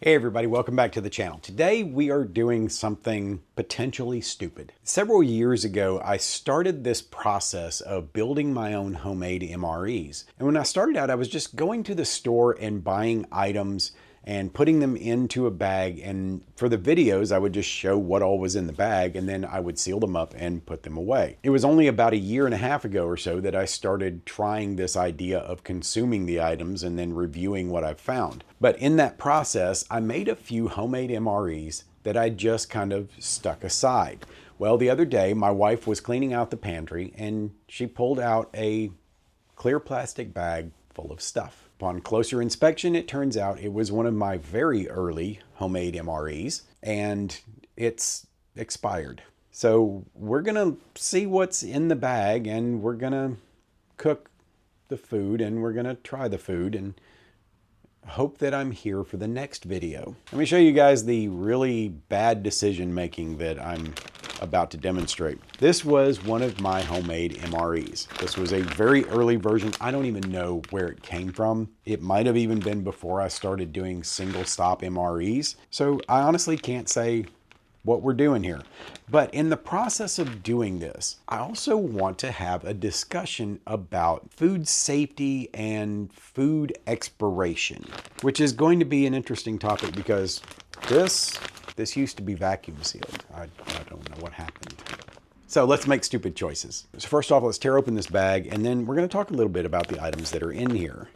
Hey everybody, welcome back to the channel. Today we are doing something potentially stupid. Several years ago, I started this process of building my own homemade MREs. And when I started out, I was just going to the store and buying items and putting them into a bag. And for the videos, I would just show what all was in the bag and then I would seal them up and put them away. It was only about a year and a half ago or so that I started trying this idea of consuming the items and then reviewing what I've found. But in that process, I made a few homemade MREs that I just kind of stuck aside. Well, the other day, my wife was cleaning out the pantry and she pulled out a clear plastic bag full of stuff. Upon closer inspection, it turns out it was one of my very early homemade MREs and it's expired. So we're gonna see what's in the bag and we're gonna cook the food and we're gonna try the food and hope that I'm here for the next video. Let me show you guys the really bad decision making that I'm about to demonstrate. This was one of my homemade MREs. This was a very early version. I don't even know where it came from. It might have even been before I started doing single stop MREs. So I honestly can't say what we're doing here. But in the process of doing this, I also want to have a discussion about food safety and food expiration, which is going to be an interesting topic because this used to be vacuum sealed. I don't know what happened. So let's make stupid choices. So first off, let's tear open this bag and then we're going to talk a little bit about the items that are in here.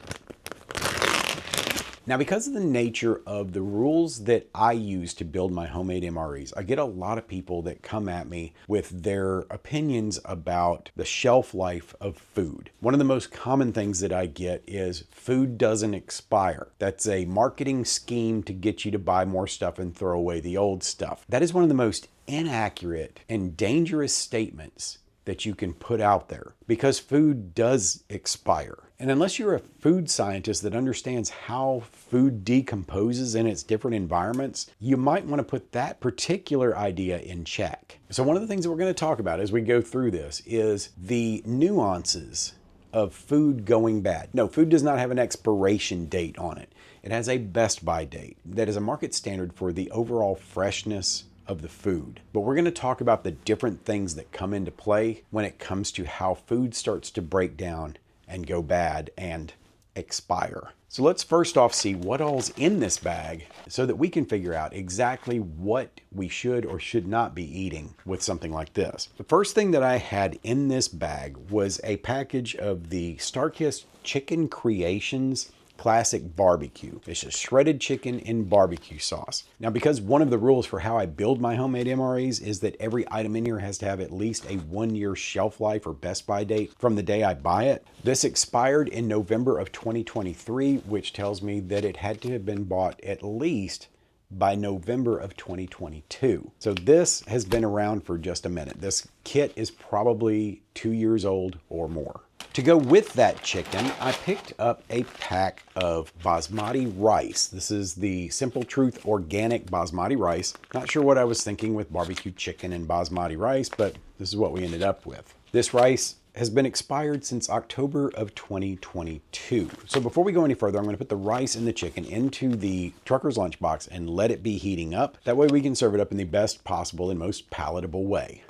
Now, because of the nature of the rules that I use to build my homemade MREs, I get a lot of people that come at me with their opinions about the shelf life of food. One of the most common things that I get is food doesn't expire. That's a marketing scheme to get you to buy more stuff and throw away the old stuff. That is one of the most inaccurate and dangerous statements that you can put out there because food does expire. And unless you're a food scientist that understands how food decomposes in its different environments, you might want to put that particular idea in check. So one of the things that we're going to talk about as we go through this is the nuances of food going bad. No, food does not have an expiration date on it. It has a best by date that is a market standard for the overall freshness of the food. But we're going to talk about the different things that come into play when it comes to how food starts to break down and go bad and expire. So let's first off see what all's in this bag so that we can figure out exactly what we should or should not be eating with something like this. The first thing that I had in this bag was a package of the Starkist Chicken Creations Classic Barbecue. It's a shredded chicken in barbecue sauce. Now, because one of the rules for how I build my homemade MREs is that every item in here has to have at least a 1-year shelf life or best by date from the day I buy it. This expired in November of 2023, which tells me that it had to have been bought at least by November of 2022. So this has been around for just a minute. This kit is probably 2 years old or more. To go with that chicken, I picked up a pack of basmati rice. This is the Simple Truth organic basmati rice. Not sure what I was thinking with barbecue chicken and basmati rice, but this is what we ended up with. This rice has been expired since October of 2022. So before we go any further, I'm going to put the rice and the chicken into the trucker's lunchbox and let it be heating up. That way we can serve it up in the best possible and most palatable way.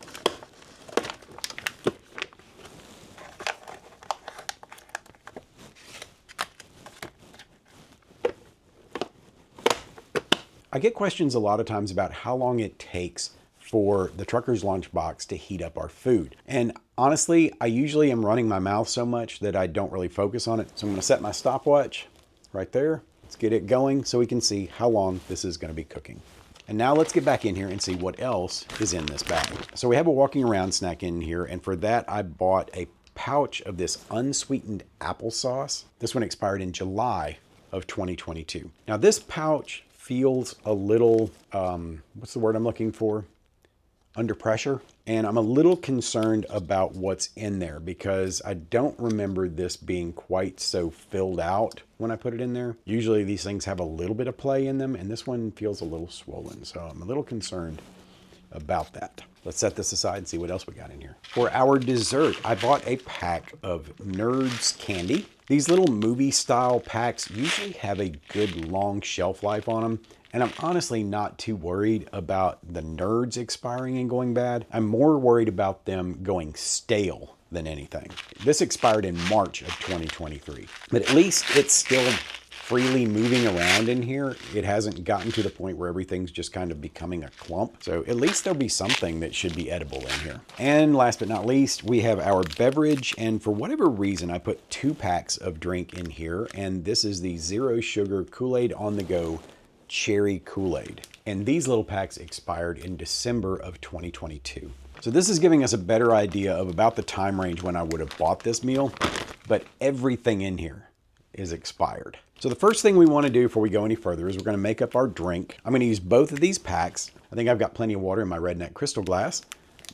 I get questions a lot of times about how long it takes for the trucker's lunchbox to heat up our food. And honestly, I usually am running my mouth so much that I don't really focus on it. So I'm going to set my stopwatch right there. Let's get it going so we can see how long this is going to be cooking. And now let's get back in here and see what else is in this bag. So we have a walking around snack in here, and for that I bought a pouch of this unsweetened applesauce. This one expired in July of 2022. Now this pouch feels a little, what's the word I'm looking for? Under pressure. And I'm a little concerned about what's in there because I don't remember this being quite so filled out when I put it in there. Usually these things have a little bit of play in them and this one feels a little swollen. So I'm a little concerned about that. Let's set this aside and see what else we got in here. For our dessert, I bought a pack of Nerds candy. These little movie style packs usually have a good long shelf life on them. And I'm honestly not too worried about the Nerds expiring and going bad. I'm more worried about them going stale than anything. This expired in March of 2023, but at least it's still freely moving around in here. It hasn't gotten to the point where everything's just kind of becoming a clump. So at least there'll be something that should be edible in here. And last but not least, we have our beverage. And for whatever reason, I put 2 packs of drink in here. And this is the Zero Sugar Kool-Aid on the Go Cherry Kool-Aid. And these little packs expired in December of 2022. So this is giving us a better idea of about the time range when I would have bought this meal, but everything in here is expired. So the first thing we want to do before we go any further is we're going to make up our drink. I'm going to use both of these packs. I think I've got plenty of water in my Redneck crystal glass.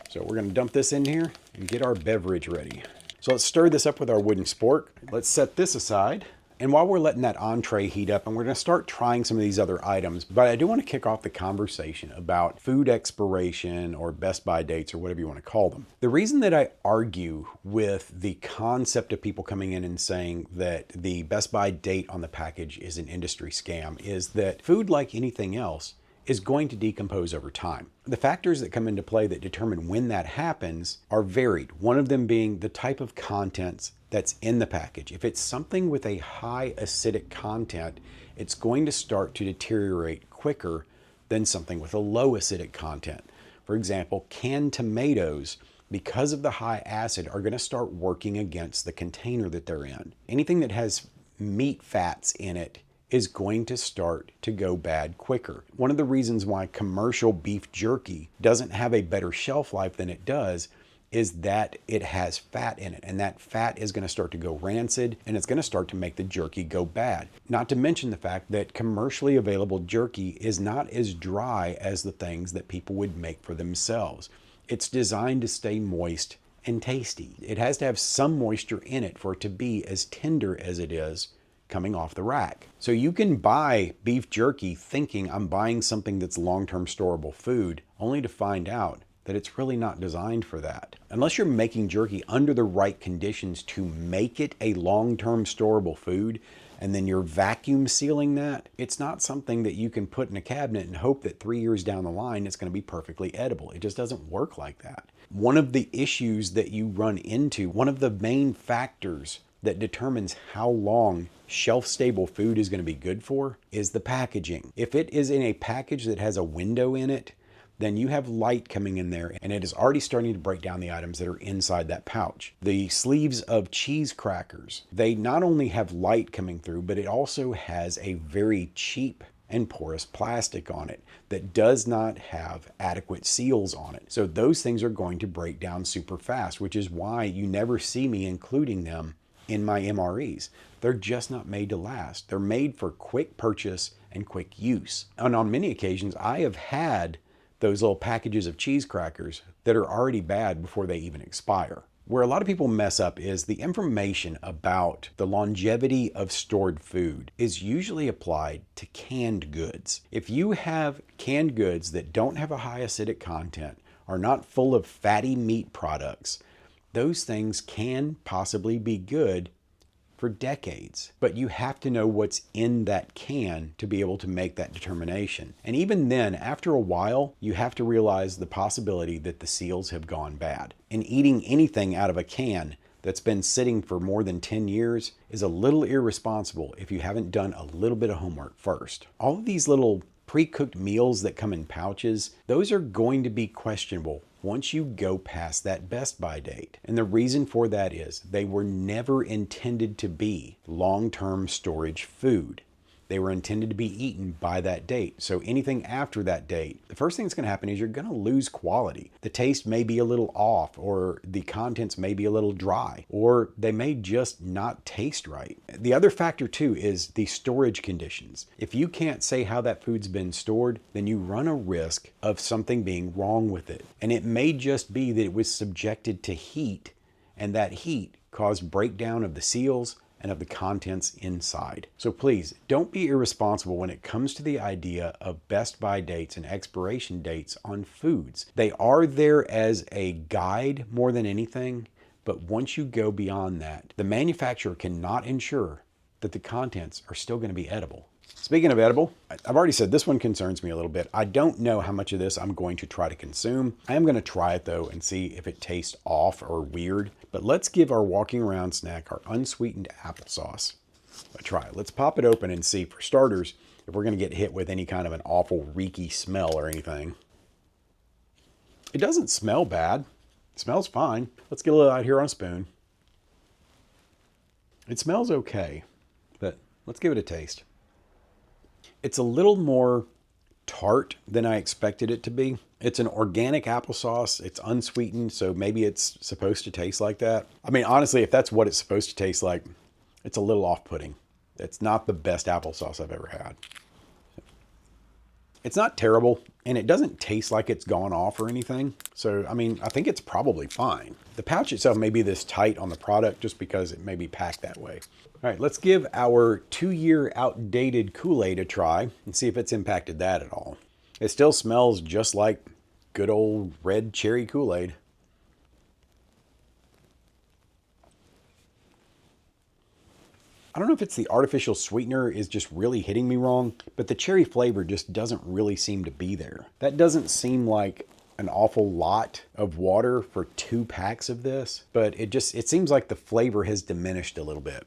So we're going to dump this in here and get our beverage ready. So let's stir this up with our wooden spork. Let's set this aside. And while we're letting that entree heat up, and we're going to start trying some of these other items, but I do want to kick off the conversation about food expiration or best by dates or whatever you want to call them. The reason that I argue with the concept of people coming in and saying that the best by date on the package is an industry scam is that food, like anything else, is going to decompose over time. The factors that come into play that determine when that happens are varied. One of them being the type of contents that's in the package. If it's something with a high acidic content, it's going to start to deteriorate quicker than something with a low acidic content. For example, canned tomatoes, because of the high acid, are going to start working against the container that they're in. Anything that has meat fats in it is going to start to go bad quicker. One of the reasons why commercial beef jerky doesn't have a better shelf life than it does is that it has fat in it, and that fat is going to start to go rancid, and it's going to start to make the jerky go bad. Not to mention the fact that commercially available jerky is not as dry as the things that people would make for themselves. It's designed to stay moist and tasty. It has to have some moisture in it for it to be as tender as it is coming off the rack. So you can buy beef jerky thinking I'm buying something that's long-term storable food, only to find out that it's really not designed for that. Unless you're making jerky under the right conditions to make it a long-term storable food, and then you're vacuum sealing that, it's not something that you can put in a cabinet and hope that 3 years down the line it's going to be perfectly edible. It just doesn't work like that. One of the issues that you run into, one of the main factors that determines how long shelf-stable food is going to be good for, is the packaging. If it is in a package that has a window in it, then you have light coming in there and it is already starting to break down the items that are inside that pouch. The sleeves of cheese crackers, they not only have light coming through, but it also has a very cheap and porous plastic on it that does not have adequate seals on it. So those things are going to break down super fast, which is why you never see me including them in my MREs. They're just not made to last. They're made for quick purchase and quick use. And on many occasions, I have had those little packages of cheese crackers that are already bad before they even expire. Where a lot of people mess up is the information about the longevity of stored food is usually applied to canned goods. If you have canned goods that don't have a high acidic content, are not full of fatty meat products, those things can possibly be good for decades, but you have to know what's in that can to be able to make that determination. And even then, after a while, you have to realize the possibility that the seals have gone bad. And eating anything out of a can that's been sitting for more than 10 years is a little irresponsible if you haven't done a little bit of homework first. All of these little pre-cooked meals that come in pouches, those are going to be questionable once you go past that best by date. And the reason for that is they were never intended to be long-term storage food. They were intended to be eaten by that date. So anything after that date, the first thing that's going to happen is you're going to lose quality. The taste may be a little off, or the contents may be a little dry, or they may just not taste right. The other factor too is the storage conditions. If you can't say how that food's been stored, then you run a risk of something being wrong with it. And it may just be that it was subjected to heat, and that heat caused breakdown of the seals, and of the contents inside. So please don't be irresponsible when it comes to the idea of best by dates and expiration dates on foods. They are there as a guide more than anything, but once you go beyond that, the manufacturer cannot ensure that the contents are still going to be edible. Speaking of edible, I've already said this one concerns me a little bit. I don't know how much of this I'm going to try to consume. I am going to try it though and see if it tastes off or weird. But let's give our walking around snack, our unsweetened applesauce, a try. Let's pop it open and see, for starters, if we're going to get hit with any kind of an awful reeky smell or anything. It doesn't smell bad. It smells fine. Let's get a little out here on a spoon. It smells okay, but let's give it a taste. It's a little more tart than I expected it to be. It's an organic applesauce. It's unsweetened, so maybe it's supposed to taste like that. I mean, honestly, if that's what it's supposed to taste like, it's a little off-putting. It's not the best applesauce I've ever had. It's not terrible, and it doesn't taste like it's gone off or anything. So, I mean, I think it's probably fine. The pouch itself may be this tight on the product just because it may be packed that way. All right, let's give our 2-year outdated Kool-Aid a try and see if it's impacted that at all. It still smells just like good old red cherry Kool-Aid. I don't know if it's the artificial sweetener is just really hitting me wrong, but the cherry flavor just doesn't really seem to be there. That doesn't seem like an awful lot of water for 2 packs of this, but it seems like the flavor has diminished a little bit.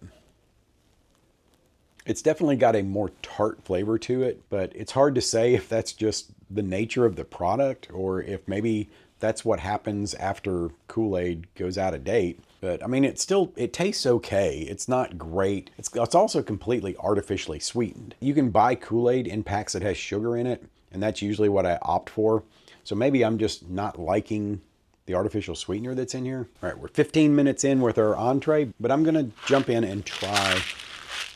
It's definitely got a more tart flavor to it, but it's hard to say if that's just the nature of the product or if maybe that's what happens after Kool-Aid goes out of date. But I mean, it tastes okay. It's not great. It's also completely artificially sweetened. You can buy Kool-Aid in packs that has sugar in it, and that's usually what I opt for. So maybe I'm just not liking the artificial sweetener that's in here. All right, we're 15 minutes in with our entree, but I'm gonna jump in and try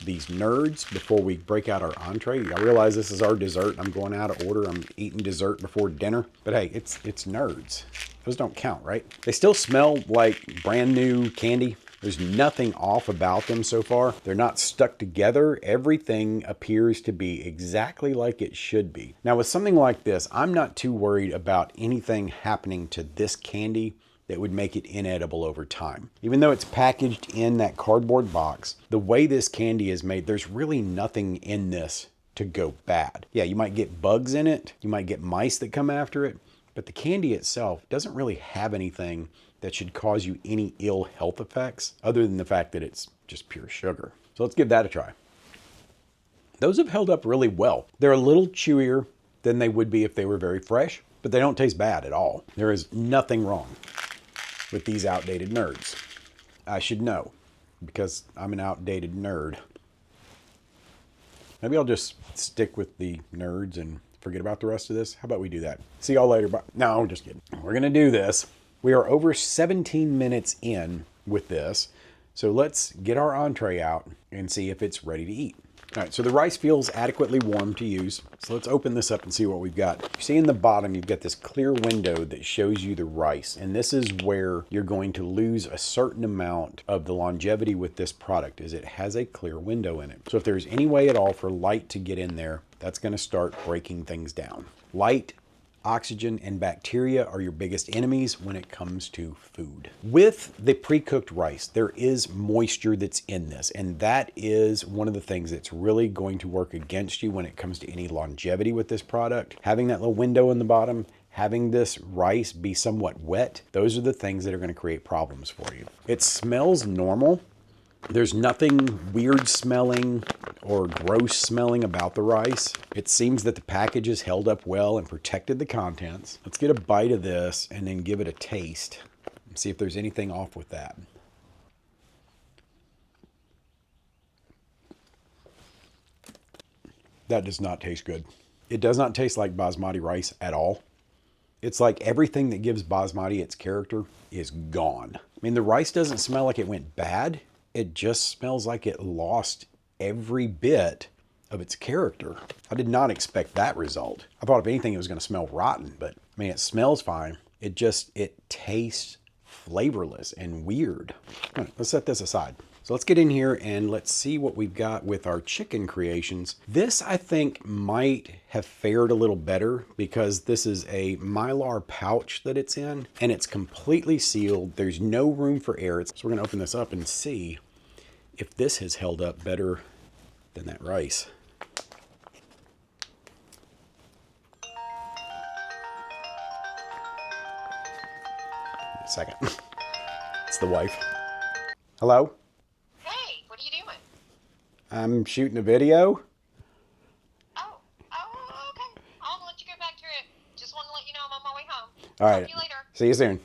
these nerds before we break out our entree. I realize this is our dessert. I'm going out of order. I'm eating dessert before dinner. But hey, it's nerds. Those don't count, right? They still smell like brand new candy. There's nothing off about them so far. They're not stuck together. Everything appears to be exactly like it should be. Now with something like this, I'm not too worried about anything happening to this candy that would make it inedible over time. Even though it's packaged in that cardboard box, the way this candy is made, there's really nothing in this to go bad. Yeah, you might get bugs in it, you might get mice that come after it, but the candy itself doesn't really have anything that should cause you any ill health effects other than the fact that it's just pure sugar. So let's give that a try. Those have held up really well. They're a little chewier than they would be if they were very fresh, but they don't taste bad at all. There is nothing wrong with these outdated nerds. I should know because I'm an outdated nerd. Maybe I'll just stick with the nerds and forget about the rest of this. How about we do that? See y'all later. Bye. No, I'm just kidding. We're gonna do this. We are over 17 minutes in with this. So let's get our entree out and see if it's ready to eat. All right, so the rice feels adequately warm to use. So let's open this up and see what we've got. You see in the bottom, you've got this clear window that shows you the rice. And this is where you're going to lose a certain amount of the longevity with this product, is it has a clear window in it. So if there's any way at all for light to get in there, that's gonna start breaking things down. Light, oxygen, and bacteria are your biggest enemies when it comes to food. With the pre-cooked rice, there is moisture that's in this, and that is one of the things that's really going to work against you when it comes to any longevity with this product. Having that little window in the bottom, having this rice be somewhat wet, those are the things that are going to create problems for you. It smells normal. There's nothing weird smelling or gross smelling about the rice. It seems that the package is held up well and protected the contents. Let's get a bite of this and then give it a taste and see if there's anything off with that. That does not taste good. It does not taste like basmati rice at all. It's like everything that gives basmati its character is gone. I mean, the rice doesn't smell like it went bad. It just smells like it lost every bit of its character. I did not expect that result. I thought if anything it was going to smell rotten, but I mean, it smells fine. It tastes flavorless and weird. All right, let's set this aside. So let's get in here and let's see what we've got with our chicken creations. This I think might have fared a little better because this is a Mylar pouch that it's in and it's completely sealed. There's no room for air. So we're gonna open this up and see if this has held up better than that rice. A second. It's the wife. Hello? Hey, what are you doing? I'm shooting a video. Oh, okay. I'll let you go back to it. Just wanted to let you know I'm on my way home. All Talk right. to you later. See you soon.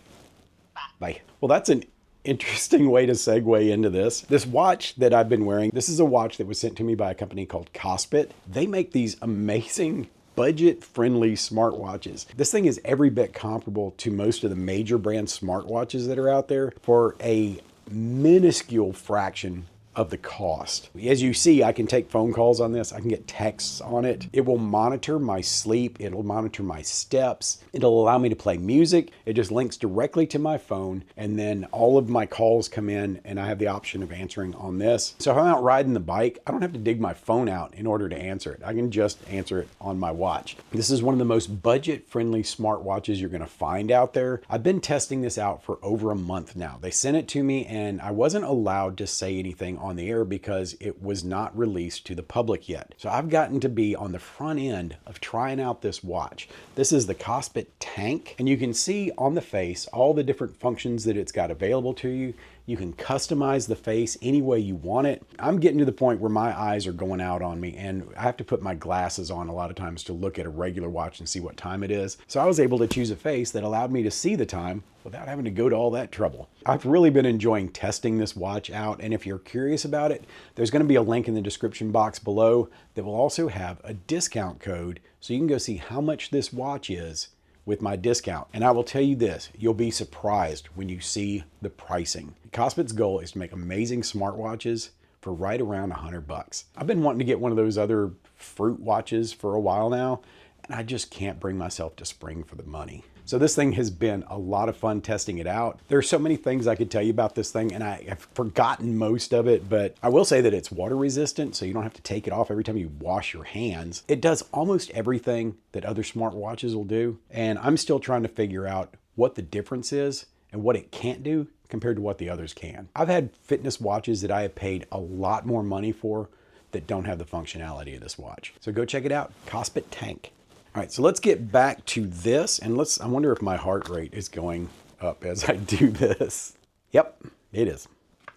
Bye. Bye. Well, that's an interesting way to segue into this. This watch that I've been wearing, this is a watch that was sent to me by a company called Kospet. They make these amazing budget-friendly smartwatches. This thing is every bit comparable to most of the major brand smartwatches that are out there for a minuscule fraction of the cost. As you see, I can take phone calls on this. I can get texts on it. It will monitor my sleep. It'll monitor my steps. It'll allow me to play music. It just links directly to my phone, and then all of my calls come in and I have the option of answering on this. So if I'm out riding the bike, I don't have to dig my phone out in order to answer it. I can just answer it on my watch. This is one of the most budget-friendly smartwatches you're gonna find out there. I've been testing this out for over a month now. They sent it to me and I wasn't allowed to say anything on the air because it was not released to the public yet. So I've gotten to be on the front end of trying out this watch. This is the Kospet Tank, and you can see on the face all the different functions that it's got available to you. You can customize the face any way you want it. I'm getting to the point where my eyes are going out on me and I have to put my glasses on a lot of times to look at a regular watch and see what time it is. So I was able to choose a face that allowed me to see the time without having to go to all that trouble. I've really been enjoying testing this watch out, and if you're curious about it, there's going to be a link in the description box below that will also have a discount code so you can go see how much this watch is with my discount. And I will tell you this, you'll be surprised when you see the pricing. Kospet's goal is to make amazing smartwatches for right around $100. I've been wanting to get one of those other fruit watches for a while now, and I just can't bring myself to spring for the money. So this thing has been a lot of fun testing it out. There are so many things I could tell you about this thing, and I have forgotten most of it, but I will say that it's water resistant, so you don't have to take it off every time you wash your hands. It does almost everything that other smartwatches will do, and I'm still trying to figure out what the difference is and what it can't do compared to what the others can. I've had fitness watches that I have paid a lot more money for that don't have the functionality of this watch. So go check it out, Kospet Tank. All right, so let's get back to this, and I wonder if my heart rate is going up as I do this. Yep, it is.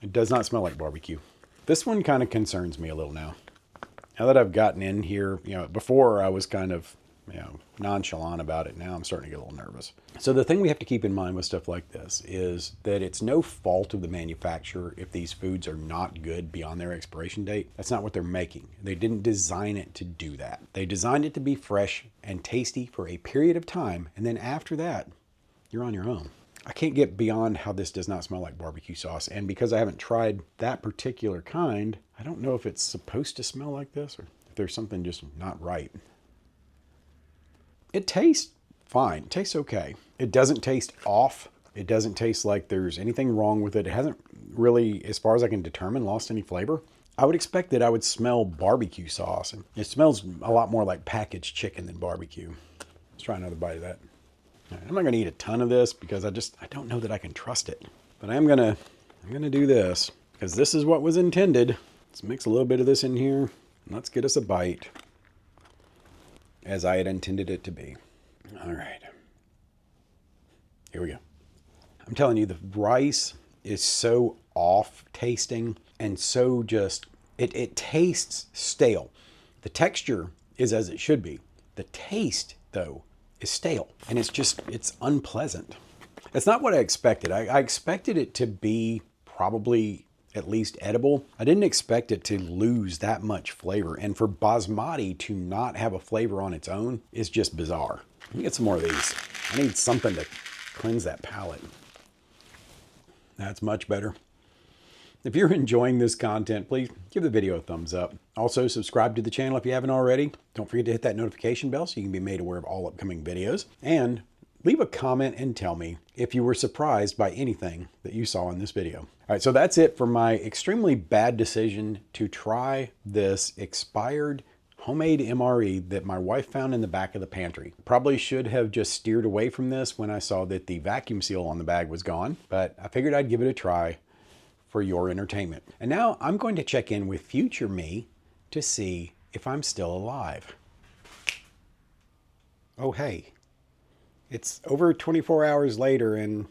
It does not smell like barbecue. This one kind of concerns me a little now. Now that I've gotten in here, before I was kind of, nonchalant about it. Now I'm starting to get a little nervous. So the thing we have to keep in mind with stuff like this is that it's no fault of the manufacturer if these foods are not good beyond their expiration date. That's not what they're making. They didn't design it to do that. They designed it to be fresh and tasty for a period of time, and then after that, you're on your own. I can't get beyond how this does not smell like barbecue sauce, and because I haven't tried that particular kind, I don't know if it's supposed to smell like this or if there's something just not right. It tastes fine. It tastes okay. It doesn't taste off. It doesn't taste like there's anything wrong with it. It hasn't really, as far as I can determine, lost any flavor. I would expect that I would smell barbecue sauce, and it smells a lot more like packaged chicken than barbecue. Let's try another bite of that. All right, I'm not going to eat a ton of this because I don't know that I can trust it. But I'm gonna do this because this is what was intended. Let's mix a little bit of this in here. Let's get us a bite as I had intended it to be. All right. Here we go. I'm telling you, the rice is so off tasting and so just, it tastes stale. The texture is as it should be. The taste, though, is stale. And it's unpleasant. It's not what I expected. I expected it to be probably at least edible. I didn't expect it to lose that much flavor. And for basmati to not have a flavor on its own is just bizarre. Let me get some more of these. I need something to cleanse that palate. That's much better. If you're enjoying this content, please give the video a thumbs up. Also, subscribe to the channel if you haven't already. Don't forget to hit that notification bell so you can be made aware of all upcoming videos. And leave a comment and tell me if you were surprised by anything that you saw in this video. All right, so that's it for my extremely bad decision to try this expired homemade MRE that my wife found in the back of the pantry. Probably should have just steered away from this when I saw that the vacuum seal on the bag was gone, but I figured I'd give it a try for your entertainment. And now I'm going to check in with future me to see if I'm still alive. Oh, hey, it's over 24 hours later and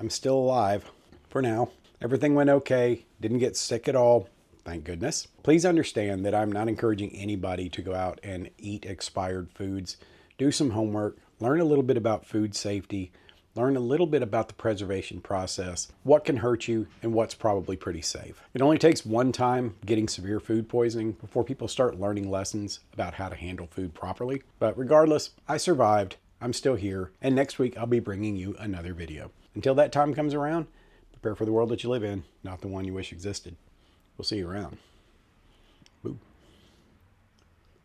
I'm still alive for now. Everything went okay, didn't get sick at all. Thank goodness. Please understand that I'm not encouraging anybody to go out and eat expired foods. Do some homework, learn a little bit about food safety, learn a little bit about the preservation process, what can hurt you, and what's probably pretty safe. It only takes one time getting severe food poisoning before people start learning lessons about how to handle food properly. But regardless, I survived, I'm still here, and next week I'll be bringing you another video. Until that time comes around, prepare for the world that you live in, not the one you wish existed. We'll see you around.